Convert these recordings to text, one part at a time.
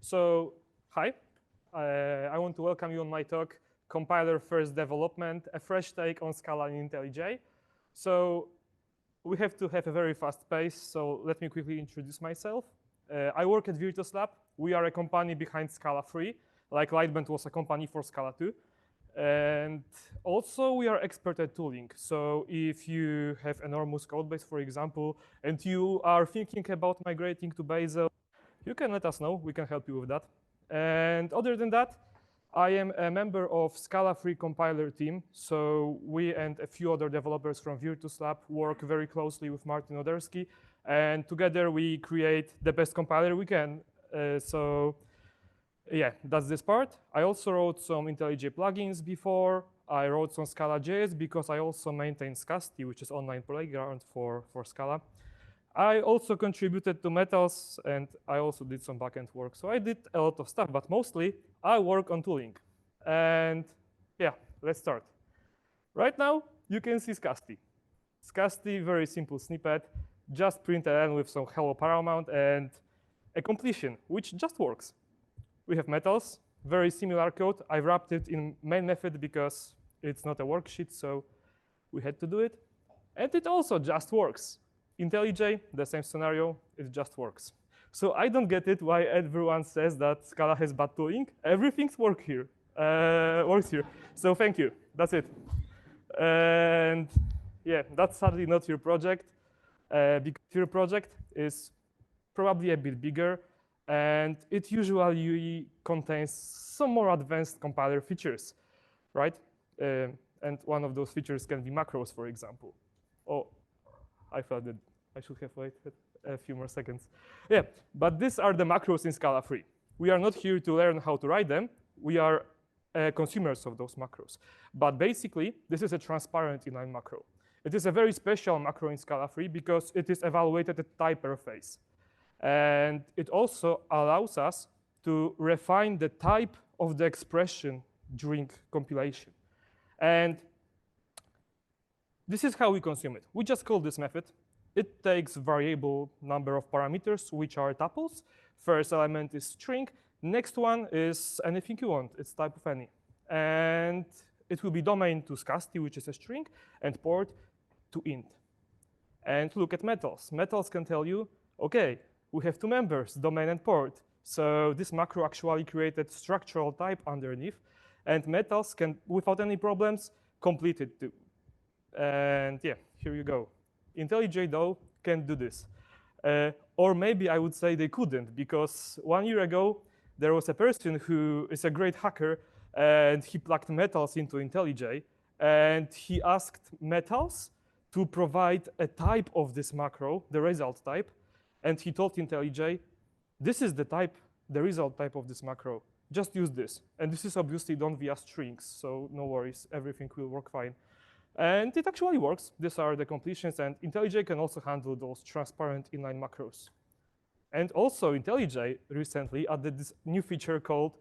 So, hi. I want to welcome you on my talk, Compiler First Development, a fresh take on Scala in IntelliJ. So, we have to have a very fast pace, so let me quickly introduce myself. I work at VirtusLab. We are a company behind Scala 3, like Lightband was a company for Scala 2. And also, we are expert at tooling. So if you have enormous code base, for example, and you are thinking about migrating to Bazel, you can let us know. We can help you with that. And other than that, I am a member of Scala 3 compiler team. So we and a few other developers from VirtusLab work very closely with Martin Oderski. And together we create the best compiler we can. Yeah, that's this part. I also wrote some IntelliJ plugins before. I wrote some Scala.js because I also maintain Scasti, which is online playground for Scala. I also contributed to Metals, and I also did some backend work. So I did a lot of stuff, but mostly I work on tooling. And yeah, let's start. Right now, you can see Scasti. Scasti, very simple snippet, just println with some hello paramount and a completion, which just works. We have Metals, very similar code. I wrapped it in main method because it's not a worksheet, so we had to do it. And it also just works. IntelliJ, the same scenario, it just works. So I don't get it why everyone says that Scala has bad tooling. Everything works here. So thank you. That's it. And yeah, that's sadly not your project, because your project is probably a bit bigger, and it usually contains some more advanced compiler features, right? And one of those features can be macros, for example. Oh, I thought that I should have waited a few more seconds. Yeah, but these are the macros in Scala 3. We are not here to learn how to write them. We are consumers of those macros. But basically, this is a transparent inline macro. It is a very special macro in Scala 3 because it is evaluated at type interface. And it also allows us to refine the type of the expression during compilation. And this is how we consume it. We just call this method. It takes variable number of parameters, which are tuples. First element is string. Next one is anything you want. It's type of any. And it will be domain to Scasti, which is a string, and port to int. And look at metals. Metals can tell you, OK, we have two members, domain and port. So this macro actually created structural type underneath. And metals can, without any problems, complete it too. And yeah, here you go. IntelliJ, though, can't do this. Or maybe I would say they couldn't, because 1 year ago, there was a person who is a great hacker, and he plugged metals into IntelliJ, and he asked metals to provide a type of this macro, the result type, and he told IntelliJ, this is the type, the result type of this macro. Just use this. And this is obviously done via strings, so no worries, everything will work fine. And it actually works. These are the completions, and IntelliJ can also handle those transparent inline macros. And also, IntelliJ recently added this new feature called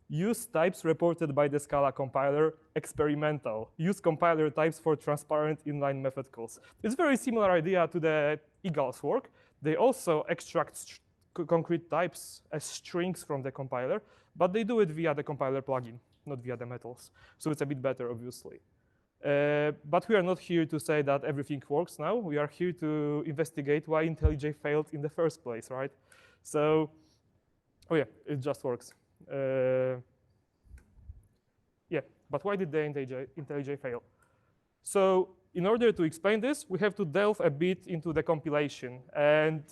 Use Types Reported by the Scala Compiler Experimental. Use compiler types for transparent inline method calls. It's a very similar idea to the egal's work. They also extract concrete types as strings from the compiler, but they do it via the compiler plugin, not via the metals. So it's a bit better, obviously. But we are not here to say that everything works now. We are here to investigate why IntelliJ failed in the first place, right? So, oh yeah, it just works. Yeah, but why did the IntelliJ fail? So in order to explain this, we have to delve a bit into the compilation. And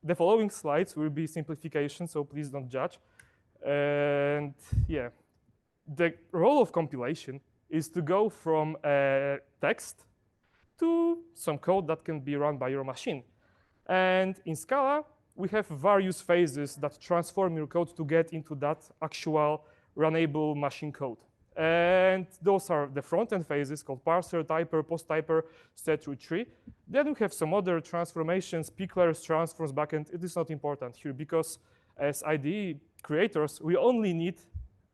the following slides will be simplification, so please don't judge. And yeah, the role of compilation is to go from a text to some code that can be run by your machine. And in Scala, we have various phases that transform your code to get into that actual runnable machine code. And those are the front-end phases called parser, typer, post-typer, set through tree. Then we have some other transformations, picklers, transforms, backend. It is not important here because as IDE creators, we only need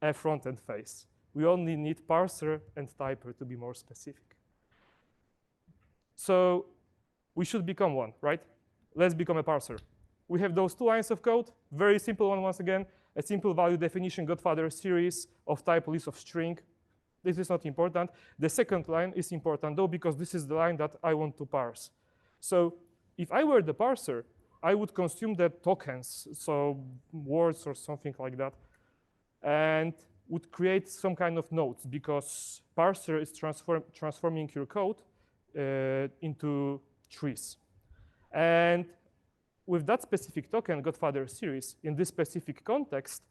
a front-end phase. We only need parser and typer to be more specific. So we should become one, right? Let's become a parser. we have those 2 lines of code. Very simple one once again. A simple value definition Godfather series of type list of string. This is not important. The second line is important though, because this is the line that I want to parse. So if I were the parser, I would consume the tokens, so words or something like that, and would create some kind of nodes, because parser is transforming your code into trees. And with that specific token, Godfather series, in this specific context,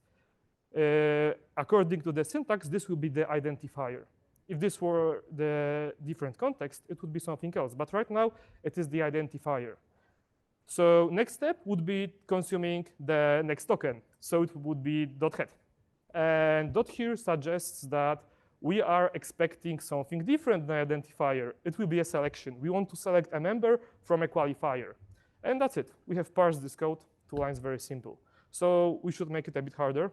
according to the syntax, this will be the identifier. If this were the different context, it would be something else. But right now, it is the identifier. So next step would be consuming the next token. So it would be .head. And dot here suggests that we are expecting something different than identifier. It will be a selection. We want to select a member from a qualifier. And that's it. We have parsed this code. 2 lines, very simple. So we should make it a bit harder.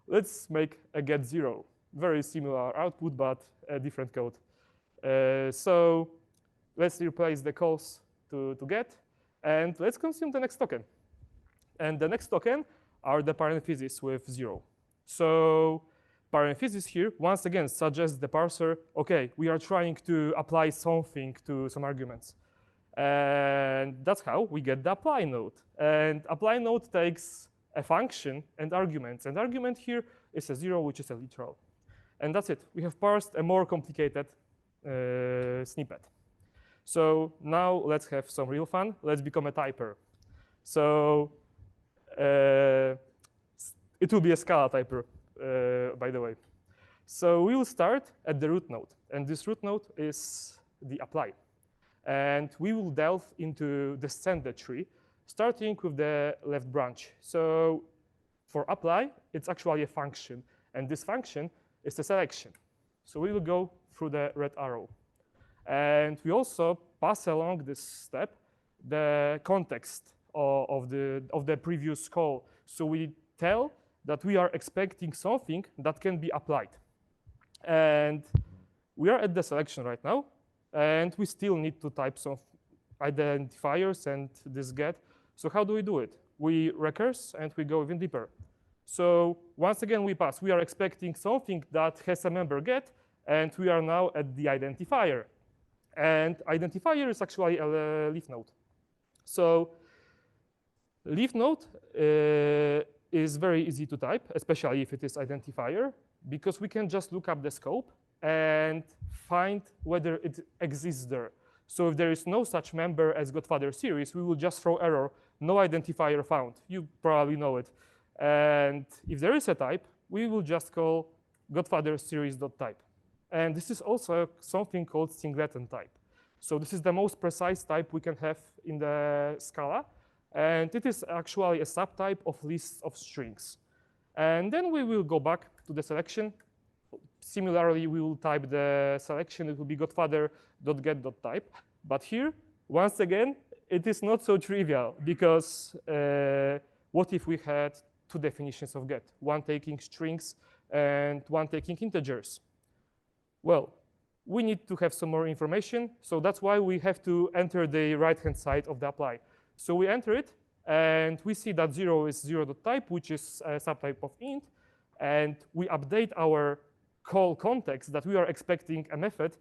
Let's make a get 0. Very similar output, but a different code. So let's replace the calls to get, and let's consume the next token. And the next token are the parentheses with 0. So parentheses here, once again, suggests the parser, OK, we are trying to apply something to some arguments. And that's how we get the apply node. And apply node takes a function and arguments. And argument here is a 0, which is a literal. And that's it. We have parsed a more complicated snippet. So now let's have some real fun. Let's become a typer. So it will be a Scala typer, by the way. So we will start at the root node. And this root node is the apply. And we will delve into the standard tree, starting with the left branch. So for apply, it's actually a function. And this function is a selection. So we will go through the red arrow. And we also pass along this step the context of the previous call. So we tell that we are expecting something that can be applied. And we are at the selection right now. And we still need to type some identifiers and this get. So how do we do it? We recurse and we go even deeper. So once again, we pass. We are expecting something that has a member get, and we are now at the identifier. And identifier is actually a leaf node. So leaf node is very easy to type, especially if it is identifier, because we can just look up the scope and find whether it exists there. So if there is no such member as Godfather series, we will just throw error, no identifier found. You probably know it. And if there is a type, we will just call Godfather series.type. And this is also something called singleton type. So this is the most precise type we can have in the Scala. And it is actually a subtype of lists of strings. And then we will go back to the selection. Similarly, we will type the selection. It will be godfather.get.type. But here, once again, it is not so trivial, because what if we had 2 definitions of get, one taking strings and one taking integers? Well, we need to have some more information. So that's why we have to enter the right-hand side of the apply. So we enter it, and we see that 0 is 0.type, which is a subtype of int. And we update our call context that we are expecting a method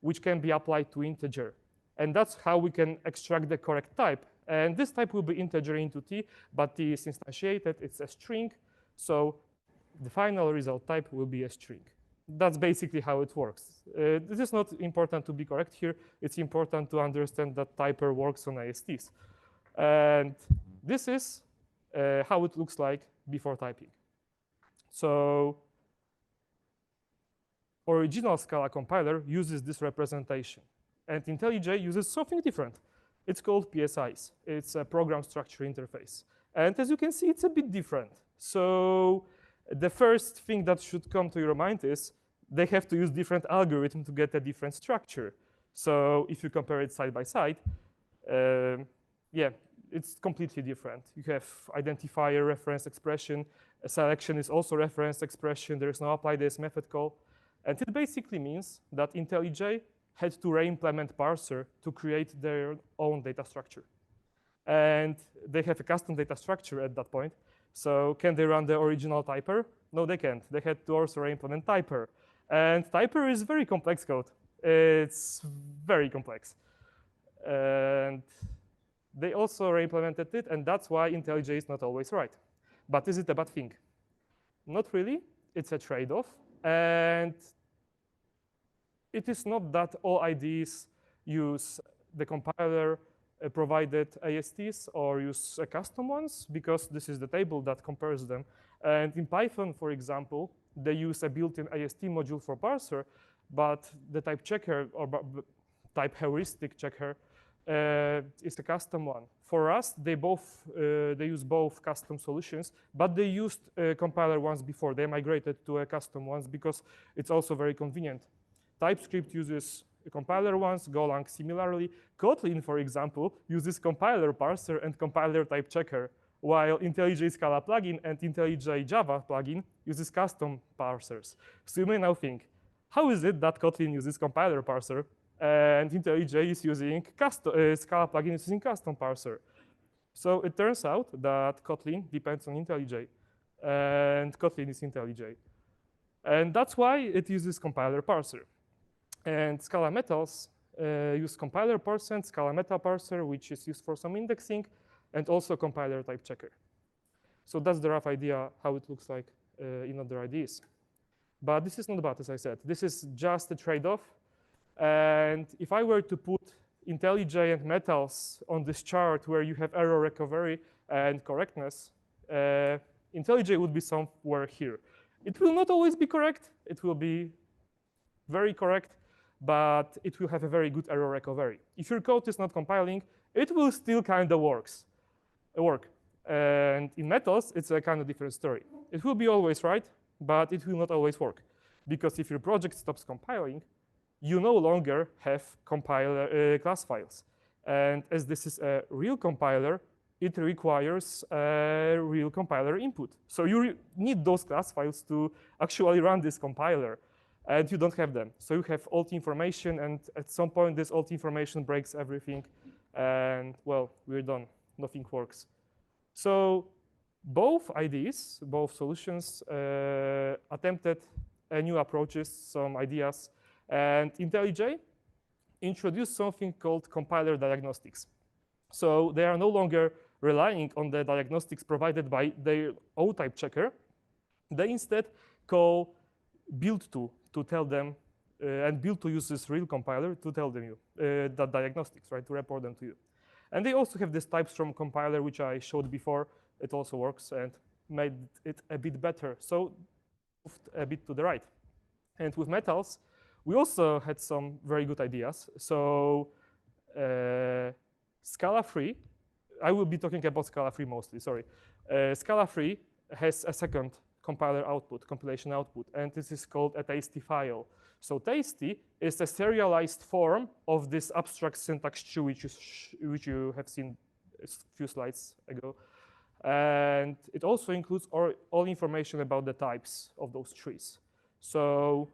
which can be applied to integer. And that's how we can extract the correct type. And this type will be integer into t, but t is instantiated. It's a string. So the final result type will be a string. That's basically how it works. This is not important to be correct here. It's important to understand that typer works on ASTs. And this is how it looks like before typing. So original Scala compiler uses this representation. And IntelliJ uses something different. It's called PSIs. It's a program structure interface. And as you can see, it's a bit different. So the first thing that should come to your mind is they have to use different algorithm to get a different structure. So if you compare it side by side, yeah, it's completely different. You have identifier, reference expression. A selection is also reference expression. There is no apply this method call. And it basically means that IntelliJ had to re-implement parser to create their own data structure. and they have a custom data structure at that point. So can they run the original typer? No, they can't. They had to also implement typer. And typer is very complex code. It's very complex. And they also re-implemented it, and that's why IntelliJ is not always right. But is it a bad thing? Not really. It's a trade-off. And it is not that all IDEs use the compiler provided ASTs or use custom ones, because this is the table that compares them. And in Python, for example, they use a built-in AST module for parser, but the type checker or type heuristic checker is a custom one. For us, they use both custom solutions, but they used compiler ones before. They migrated to a custom ones because it's also very convenient. TypeScript uses compiler ones, Golang similarly. Kotlin, for example, uses compiler parser and compiler type checker, while IntelliJ Scala Plugin and IntelliJ Java Plugin uses custom parsers. So you may now think, how is it that Kotlin uses compiler parser and IntelliJ is using Scala Plugin is using custom parser? So it turns out that Kotlin depends on IntelliJ, and Kotlin is IntelliJ. And that's why it uses compiler parser. And Scala metals use compiler parser and Scala meta parser, which is used for some indexing, and also compiler type checker. So that's the rough idea how it looks like in other IDEs. But this is not bad, as I said. This is just a trade-off. And if I were to put IntelliJ and metals on this chart where you have error recovery and correctness, IntelliJ would be somewhere here. It will not always be correct. It will be very correct, but it will have a very good error recovery. If your code is not compiling, it will still kind of work. And in metals, it's a kind of different story. It will be always right, but it will not always work. Because if your project stops compiling, you no longer have compiler class files. And as this is a real compiler, it requires a real compiler input. So you need those class files to actually run this compiler, and you don't have them. So you have alt information, and at some point, this alt information breaks everything, and well, we're done. Nothing works. So both IDEs, both solutions attempted new approaches, some ideas, and IntelliJ introduced something called compiler diagnostics. So they are no longer relying on the diagnostics provided by their own type checker. They instead call build2 to tell them, and build2 uses real compiler to tell them that diagnostics, right, to report them to you. And they also have this typestrom compiler, which I showed before. It also works and made it a bit better. So moved a bit to the right. And with metals, we also had some very good ideas. So Scala 3, I will be talking about Scala 3 mostly, sorry. Scala 3 has a second compiler output, compilation output, and this is called a tasty file. So tasty is a serialized form of this abstract syntax tree, which you have seen a few slides ago. And it also includes all information about the types of those trees. So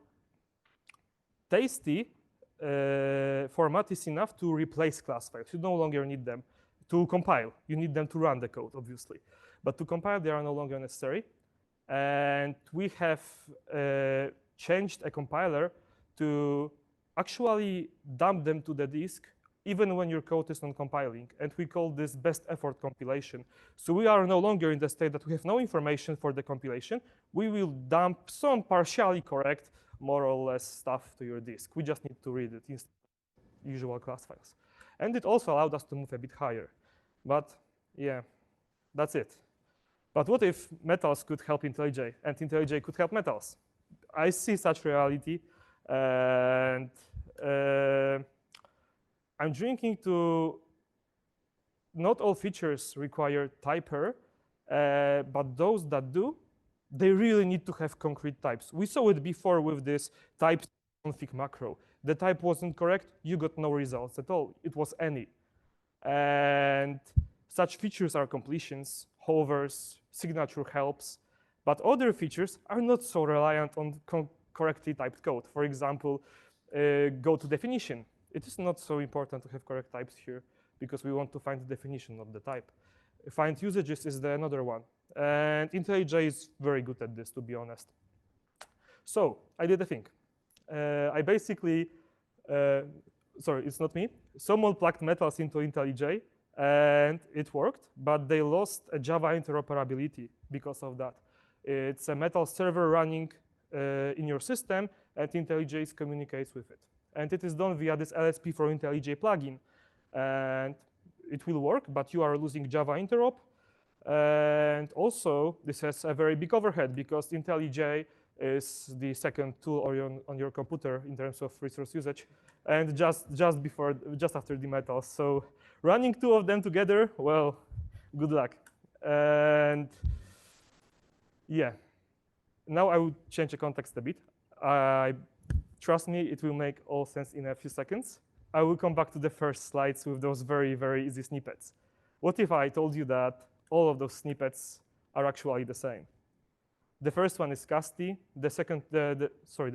tasty format is enough to replace class files. You no longer need them to compile. You need them to run the code, obviously. But to compile, they are no longer necessary. And we have changed a compiler to actually dump them to the disk even when your code is not compiling. And we call this best effort compilation. So we are no longer in the state that we have no information for the compilation. We will dump some partially correct, more or less stuff to your disk. We just need to read it instead of usual class files. And it also allowed us to move a bit higher. But yeah, that's it. But what if metals could help IntelliJ and IntelliJ could help metals? I see such reality, and I'm drinking to not all features require typer, but those that do, they really need to have concrete types. We saw it before with this type config macro. The type wasn't correct, you got no results at all. It was any. And such features are completions, hovers, signature helps, but other features are not so reliant on correctly typed code. For example, go to definition. It is not so important to have correct types here. because we want to find the definition of the type. Find usages is the another one. And IntelliJ is very good at this, to be honest. So I did a thing. I basically, sorry, it's not me. Someone plugged metals into IntelliJ, and it worked, but they lost a Java interoperability because of that. It's a metal server running in your system, and IntelliJ communicates with it. And it is done via this LSP for IntelliJ plugin. And it will work, but you are losing Java interop. And also, this has a very big overhead because IntelliJ is the second tool on your computer in terms of resource usage, and just after the metals. So running two of them together, well, good luck. And yeah, now I will change the context a bit. Trust me, it will make all sense in a few seconds. I will come back to the first slides with those very, very easy snippets. What if I told you that all of those snippets are actually the same? The first one is casti. The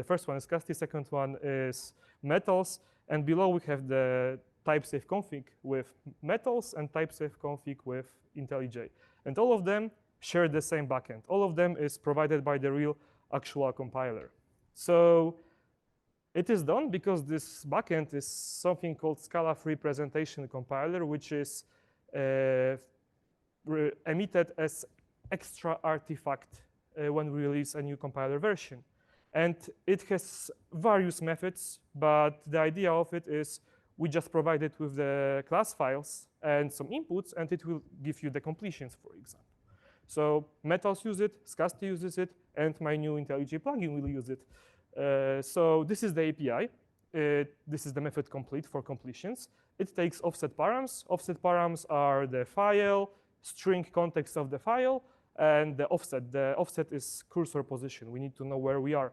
first one is casti. Second one is metals, and below we have the type-safe config with metals and type-safe config with IntelliJ, and all of them share the same backend. All of them is provided by the real actual compiler. So it is done because this backend is something called Scala Free Presentation Compiler, which is emitted as extra artifact when we release a new compiler version. And it has various methods, but the idea of it is we just provide it with the class files and some inputs, and it will give you the completions, for example. So metals use it, Scasti uses it, and my new IntelliJ plugin will use it. So this is the API. This is the method complete for completions. It takes offset params. Offset params are the file, string context of the file, and the offset. The offset is cursor position. We need to know where we are.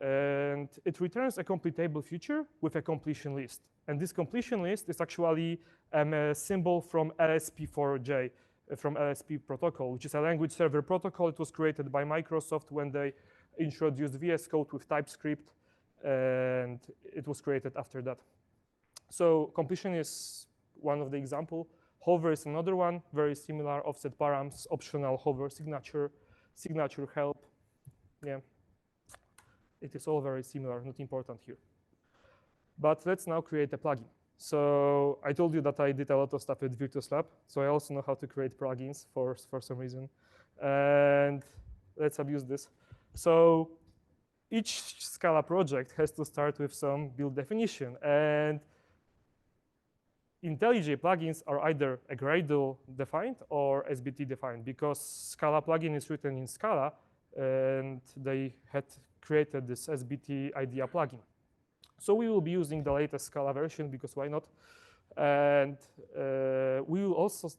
And it returns a completable feature with a completion list. And this completion list is actually a symbol from LSP4j, from LSP protocol, which is a language server protocol. It was created by Microsoft when they introduced VS Code with TypeScript, and it was created after that. So completion is one of the example. Hover is another one, very similar. Offset params, optional hover signature, signature help. Yeah, it is all very similar, not important here. But let's now create a plugin. So I told you that I did a lot of stuff with VirtusLab, so I also know how to create plugins for some reason. And let's abuse this. So each Scala project has to start with some build definition. And IntelliJ plugins are either a Gradle defined or SBT defined, because Scala plugin is written in Scala, and they had created this SBT IDEA plugin. So we will be using the latest Scala version, because why not? And we will also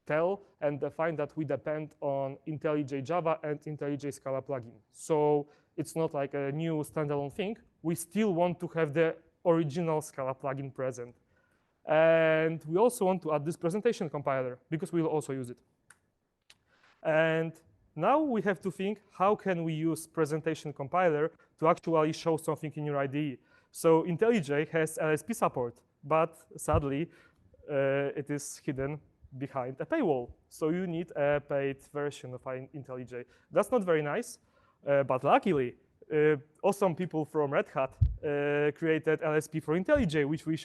tell and define that we depend on IntelliJ Java and IntelliJ Scala plugin. So it's not like a new standalone thing. We still want to have the original Scala plugin present. And we also want to add this presentation compiler, because we will also use it. And now we have to think, how can we use presentation compiler to actually show something in your IDE? So IntelliJ has LSP support, but sadly, it is hidden behind a paywall. So you need a paid version of IntelliJ. That's not very nice, but luckily, awesome people from Red Hat created LSP for IntelliJ, which we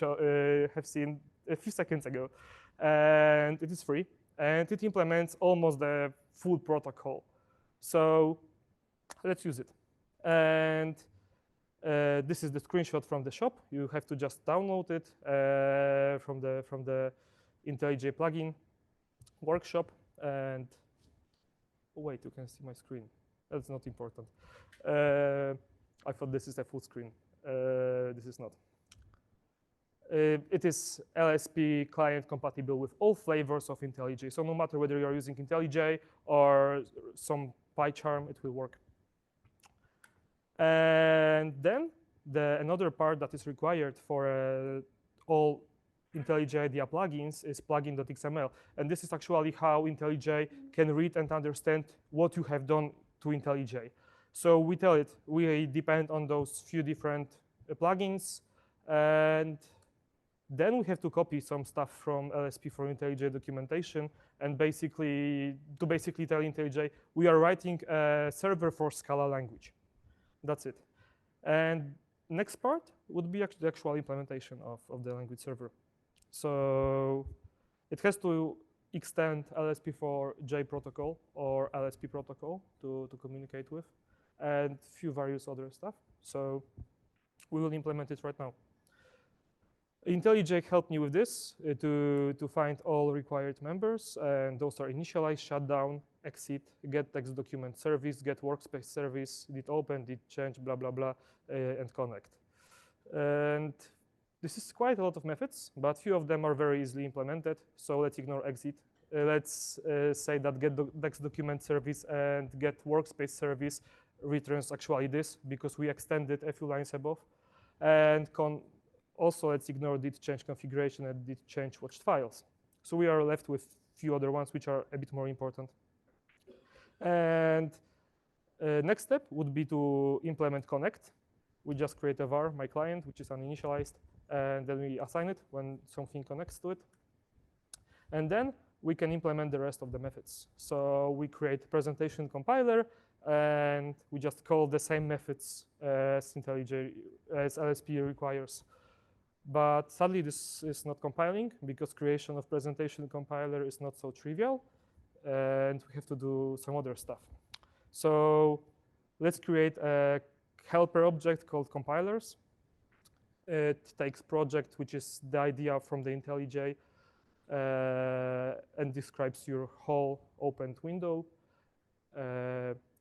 have seen a few seconds ago. And it is free, and it implements almost the full protocol. So let's use it. And this is the screenshot from the shop. You have to just download it from the IntelliJ plugin workshop. And wait, you can see my screen. That's not important. I thought this is a full screen. This is not. It is LSP client compatible with all flavors of IntelliJ. So no matter whether you're using IntelliJ or some PyCharm, it will work. And then another part that is required for all IntelliJ IDEA plugins is plugin.xml. And this is actually how IntelliJ can read and understand what you have done to IntelliJ. So we tell it, we depend on those few different plugins, and Then we have to copy some stuff from LSP for IntelliJ documentation and basically tell IntelliJ we are writing a server for Scala language. That's it. And next part would be the actual implementation of the language server. So it has to extend LSP4J protocol or LSP protocol to communicate with, and few various other stuff. So we will implement it right now. IntelliJ helped me with this to find all required members, and those are initialize, shutdown, exit, get text document service, get workspace service, did open, did change, blah, blah, blah, and connect. And this is quite a lot of methods, but few of them are very easily implemented. So let's ignore exit. Let's say that get text document service and get workspace service returns actually this because we extended a few lines above. And also let's ignore did change configuration and did change watched files. So we are left with few other ones which are a bit more important. And next step would be to implement connect. We just create a var, my client, which is uninitialized, and then we assign it when something connects to it. And then we can implement the rest of the methods. So we create presentation compiler, and we just call the same methods as IntelliJ, as LSP requires. But sadly, this is not compiling because creation of presentation compiler is not so trivial, and we have to do some other stuff. So let's create a helper object called compilers. It takes project, which is the idea from the IntelliJ, and describes your whole opened window.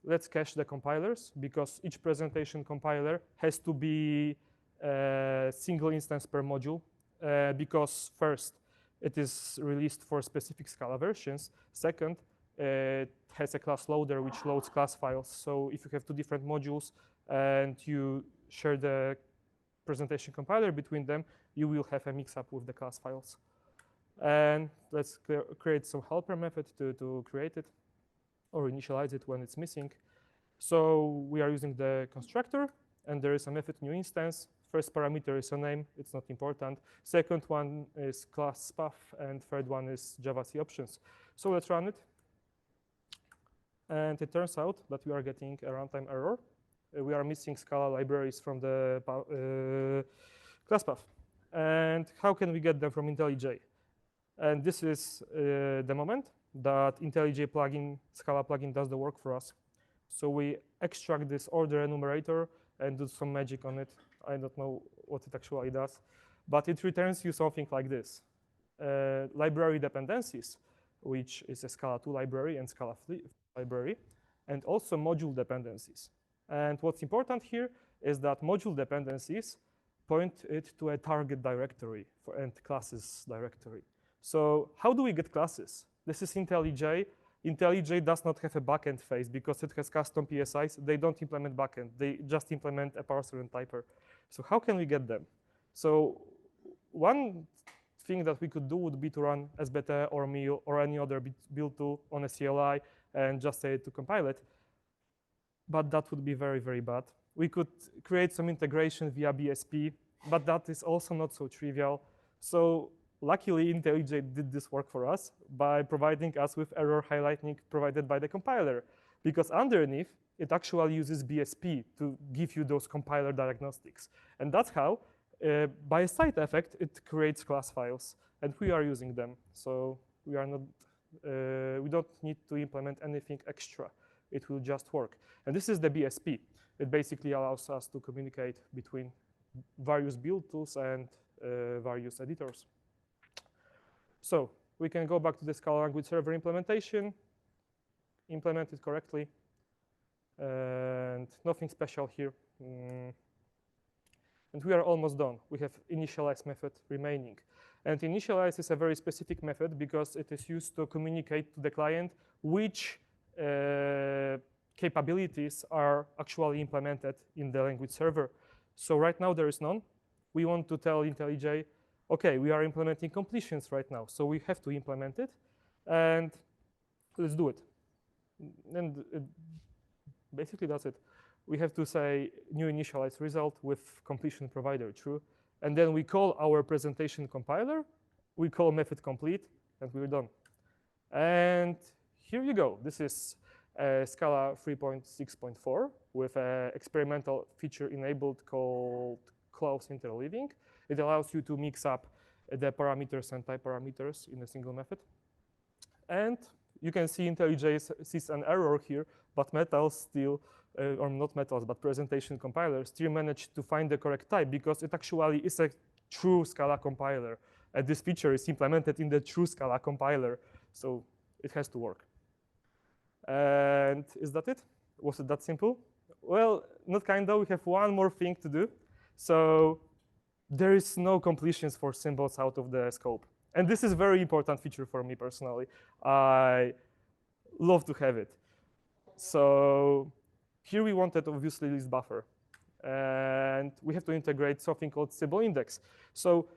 Let's cache the compilers because each presentation compiler has to be a single instance per module because first, it is released for specific Scala versions. Second, it has a class loader which loads class files. So if you have two different modules and you share the presentation compiler between them, you will have a mix-up with the class files. And let's create some helper method to create it or initialize it when it's missing. So we are using the constructor, and there is a method new instance. First parameter is a name, it's not important. Second one is class path, and third one is Java C options. So let's run it. And it turns out that we are getting a runtime error. We are missing Scala libraries from the class path. And how can we get them from IntelliJ? And this is the moment that IntelliJ plugin, Scala plugin does the work for us. So we extract this order enumerator and do some magic on it. I don't know what it actually does, but it returns you something like this. Library dependencies, which is a Scala 2 library and Scala 3 library, and also module dependencies. And what's important here is that module dependencies point it to a target directory and classes directory. So how do we get classes? This is IntelliJ. IntelliJ does not have a backend phase because it has custom PSIs. They don't implement backend. They just implement a parser and typer. So how can we get them? So one thing that we could do would be to run sbete or meal or any other build tool on a CLI and just say to compile it. But that would be very, very bad. We could create some integration via BSP, but that is also not so trivial. So luckily, IntelliJ did this work for us by providing us with error highlighting provided by the compiler, because underneath, it actually uses BSP to give you those compiler diagnostics. And that's how, by a side effect, it creates class files, and we are using them. So we are not, we don't need to implement anything extra. It will just work. And this is the BSP. It basically allows us to communicate between various build tools and various editors. So we can go back to the Scala language server implementation, implement it correctly, and nothing special here. And we are almost done. We have initialize method remaining. And initialize is a very specific method because it is used to communicate to the client which capabilities are actually implemented in the language server. So right now there is none. We want to tell IntelliJ, okay, we are implementing completions right now, so we have to implement it, and let's do it. And basically that's it. We have to say new initialize result with completion provider true, And then we call our presentation compiler. We call method complete, and we're done. And here you go. This is Scala 3.6.4 with an experimental feature enabled called close interleaving. It allows you to mix up the parameters and type parameters in a single method. And you can see IntelliJ sees an error here, but metals still, or not metals, but presentation compiler still managed to find the correct type because it actually is a true Scala compiler. And this feature is implemented in the true Scala compiler, so it has to work. And is that it? Was it that simple? Well, not kind of. We have one more thing to do. So there is no completions for symbols out of the scope. And this is a very important feature for me personally. I love to have it. So here we wanted, obviously, this buffer. And we have to integrate something called symbol index. So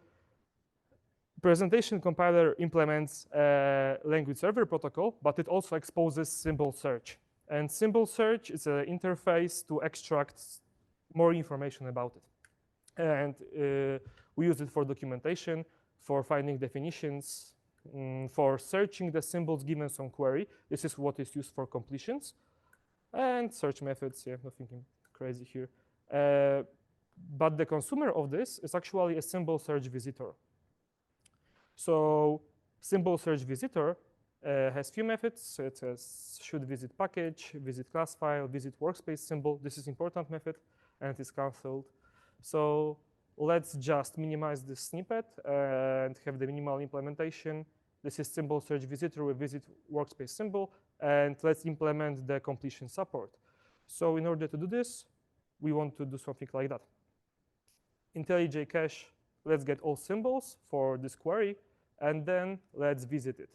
presentation compiler implements a language server protocol, but it also exposes symbol search. And symbol search is an interface to extract more information about it. And we use it for documentation, for finding definitions, for searching the symbols given some query. This is what is used for completions. And search methods, yeah, nothing crazy here. But the consumer of this is actually a symbol search visitor. So symbol search visitor has few methods. It says should visit package, visit class file, visit workspace symbol. This is important method, and it's cancelled. So let's just minimize this snippet and have the minimal implementation. This is symbol search visitor with visit workspace symbol, and let's implement the completion support. So in order to do this, we want to do something like that. IntelliJ cache, let's get all symbols for this query, and then let's visit it.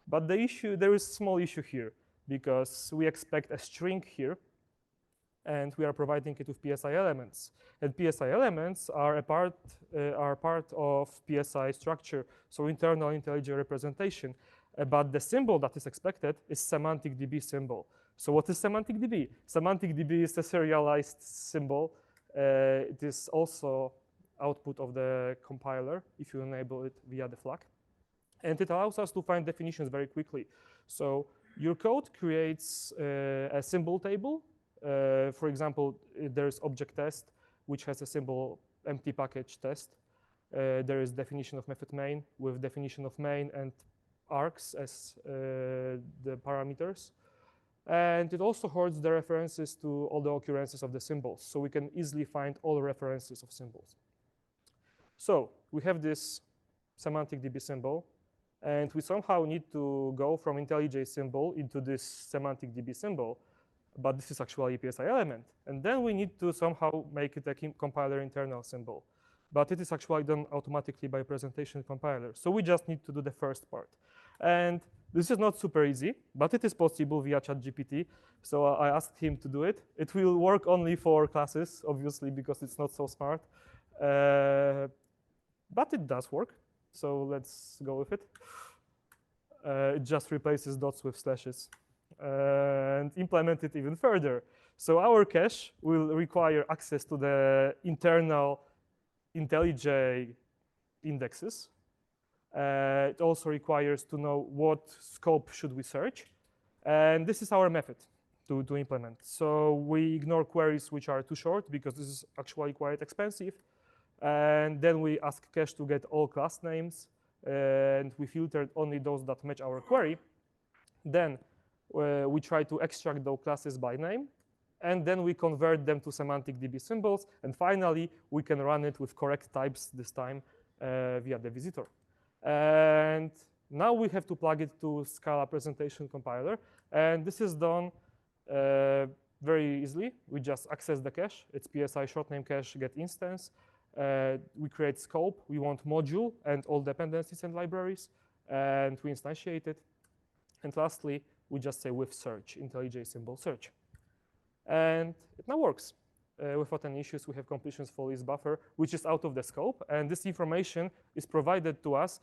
But the issue, there is a small issue here, because we expect a string here, and we are providing it with PSI elements. And PSI elements are part of PSI structure, so internal IntelliJ representation. But the symbol that is expected is semantic DB symbol. So what is semantic DB? Semantic DB is a serialized symbol. It is also output of the compiler if you enable it via the flag. And it allows us to find definitions very quickly. So your code creates a symbol table. For example, there's object test, which has a symbol empty package test. There is definition of method main with definition of main and args as the parameters. And it also holds the references to all the occurrences of the symbols. So we can easily find all references of symbols. So we have this semantic DB symbol. And we somehow need to go from IntelliJ symbol into this semantic DB symbol. But this is actually a PSI element. And then we need to somehow make it a compiler internal symbol. But it is actually done automatically by presentation compiler. So we just need to do the first part. And this is not super easy, but it is possible via ChatGPT. So I asked him to do it. It will work only for classes, obviously, because it's not so smart. But it does work. So let's go with it. It just replaces dots with slashes. And implement it even further. So our cache will require access to the internal IntelliJ indexes. It also requires to know what scope should we search. And this is our method to implement. So we ignore queries which are too short because this is actually quite expensive. And then we ask cache to get all class names. And we filtered only those that match our query. Then we try to extract those classes by name. And then we convert them to semantic DB symbols. And finally, we can run it with correct types this time via the visitor. And now we have to plug it to Scala presentation compiler. And this is done very easily. We just access the cache. It's PSI shortname cache get instance. We create scope. We want module and all dependencies and libraries. And we instantiate it. And lastly, we just say with search, IntelliJ symbol search. And it now works. Without any issues, we have completions for this buffer, which is out of the scope. And this information is provided to us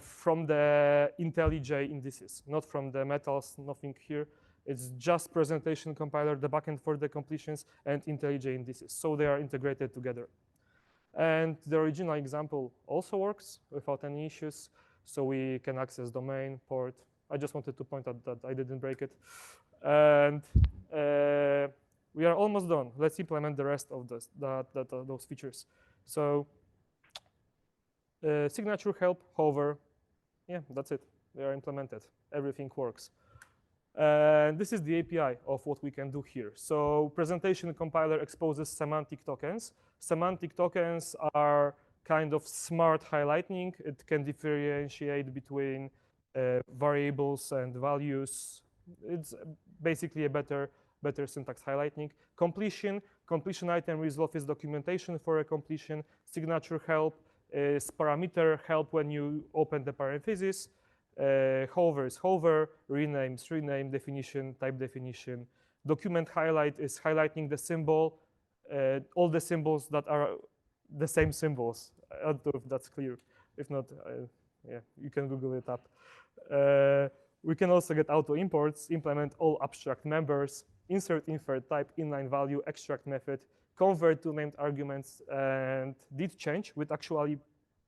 from the IntelliJ indices, not from the metals, nothing here. It's just presentation compiler, the backend for the completions, and IntelliJ indices. So they are integrated together. And the original example also works without any issues. So we can access domain, port. I just wanted to point out that I didn't break it. And we are almost done. Let's implement the rest of those features. So signature help, hover. Yeah, that's it. They are implemented. Everything works. And this is the API of what we can do here. So presentation compiler exposes semantic tokens. Semantic tokens are kind of smart highlighting. It can differentiate between variables and values. It's basically a better syntax highlighting. Completion item resolve is documentation for a completion. Signature help is parameter help when you open the parentheses. Hover is hover, rename is rename, definition, type definition. Document highlight is highlighting the symbol, all the symbols that are the same symbols. I don't know if that's clear. If not, yeah, you can Google it up. We can also get auto imports, implement all abstract members, insert infer type, inline value, extract method, convert to named arguments, and did change, which actually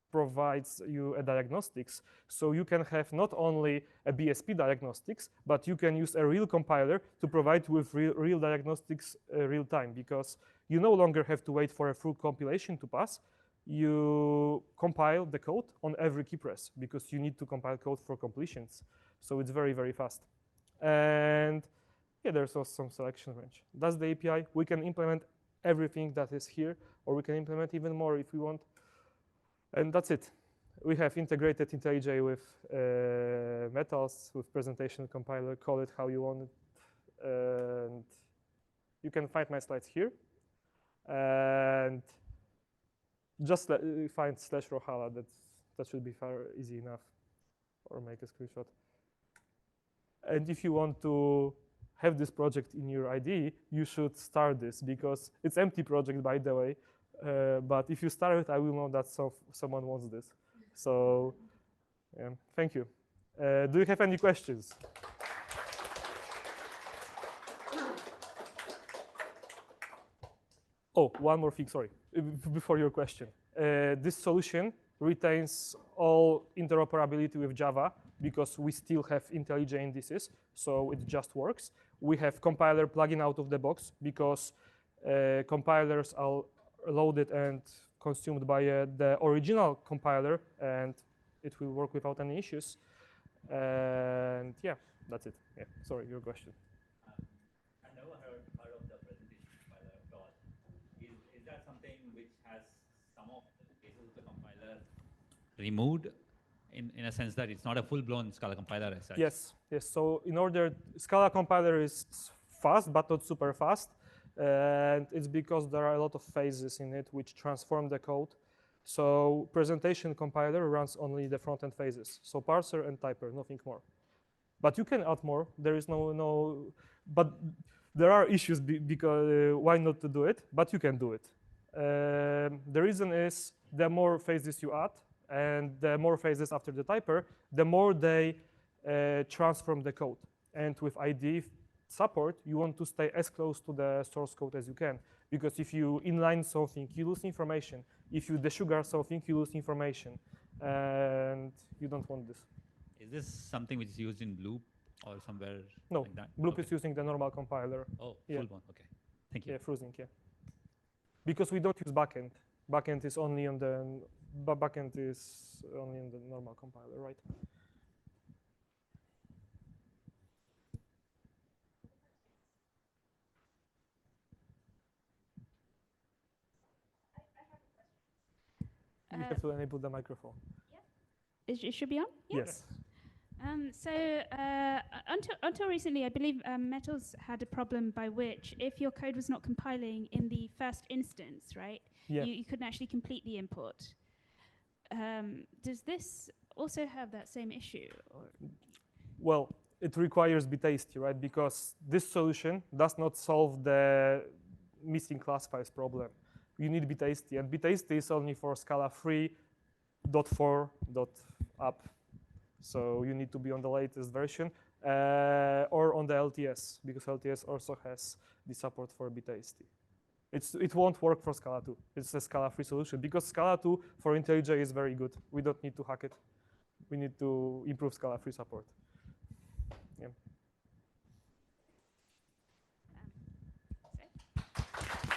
provides you a diagnostics. So you can have not only a BSP diagnostics, but you can use a real compiler to provide with real diagnostics real time, because you no longer have to wait for a full compilation to pass. You compile the code on every key press because you need to compile code for completions. So it's very, very fast. And yeah, there's also some selection range. That's the API. We can implement everything that is here, or we can implement even more if we want. And that's it. We have integrated IntelliJ with metals, with presentation compiler, call it how you want it. And you can find my slides here. And just find /Rochala. That should be easy enough. Or make a screenshot. And if you want to have this project in your IDE, you should start this, because it's empty project, by the way. But if you start it, I will know that someone wants this. So yeah, thank you. Do you have any questions? Oh, one more thing, sorry, before your question. This solution retains all interoperability with Java, because we still have IntelliJ indices, so it just works. We have compiler plugin out of the box, because compilers are loaded and consumed by the original compiler, and it will work without any issues. And yeah, that's it. Yeah, sorry, your question. I never heard of the presentation compiler at all. Is that something which has some of the cases of the compiler removed, in a sense that it's not a full-blown Scala compiler as such? Yes, yes. So in order, Scala compiler is fast, but not super fast. And it's because there are a lot of phases in it which transform the code. So presentation compiler runs only the front-end phases. So parser and typer, nothing more. But you can add more. There is but there are issues because why not to do it? But you can do it. The reason is the more phases you add, and the more phases after the typer, the more they transform the code. And with IDE support, you want to stay as close to the source code as you can. Because if you inline something, you lose information. If you desugar something, you lose information. And you don't want this. Is this something which is used in Bloop or somewhere no, like that? Bloop is using the normal compiler. Oh, yeah. full one, okay. Thank you. Yeah, freezing, yeah. Because we don't use backend. Backend is only on the normal compiler, right? You have to enable the microphone. Yeah. It should be on? Yeah. Yes. Until recently, I believe Metals had a problem by which, if your code was not compiling in the first instance, right, yeah. you couldn't actually complete the import. Does this also have that same issue? Or? Well, it requires be tasty, right? Because this solution does not solve the missing class files problem. You need be tasty, and be tasty is only for Scala 3.4.app. So you need to be on the latest version or on the LTS, because LTS also has the support for be tasty. It won't work for Scala 2. It's a Scala-free solution because Scala 2 for IntelliJ is very good. We don't need to hack it. We need to improve Scala-free support. Yeah.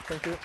Thank you.